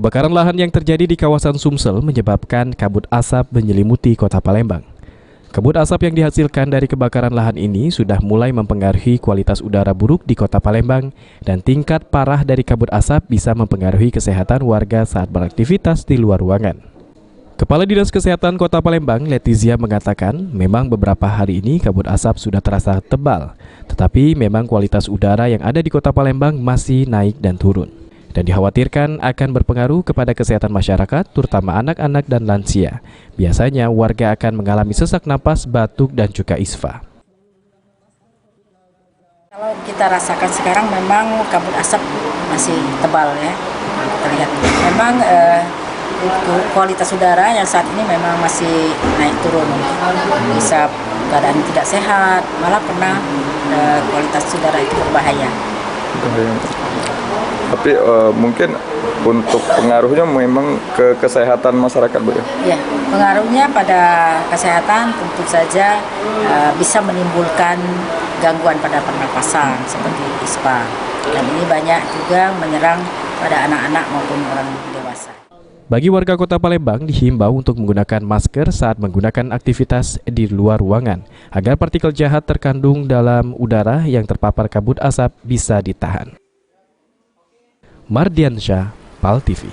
Kebakaran lahan yang terjadi di kawasan Sumsel menyebabkan kabut asap menyelimuti kota Palembang. Kabut asap yang dihasilkan dari kebakaran lahan ini sudah mulai mempengaruhi kualitas udara buruk di kota Palembang dan tingkat parah dari kabut asap bisa mempengaruhi kesehatan warga saat beraktivitas di luar ruangan. Kepala Dinas Kesehatan Kota Palembang, Letizia, mengatakan memang beberapa hari ini kabut asap sudah terasa tebal, tetapi memang kualitas udara yang ada di Kota Palembang masih naik dan turun, dan dikhawatirkan akan berpengaruh kepada kesehatan masyarakat, terutama anak-anak dan lansia. Biasanya warga akan mengalami sesak napas, batuk, dan juga ispa. Kalau kita rasakan sekarang memang kabut asap masih tebal ya, kita lihat. Memang kualitas udara yang saat ini memang masih naik turun, bisa keadaan tidak sehat, malah pernah kualitas udara itu berbahaya. Tapi mungkin untuk pengaruhnya memang ke kesehatan masyarakat, Bu, ya? Ya, pengaruhnya pada kesehatan tentu saja bisa menimbulkan gangguan pada pernapasan seperti ispa. Dan ini banyak juga menyerang pada anak-anak maupun orang dewasa. Bagi warga Kota Palembang dihimbau untuk menggunakan masker saat menggunakan aktivitas di luar ruangan agar partikel jahat terkandung dalam udara yang terpapar kabut asap bisa ditahan. Mardiansyah, PAL TV.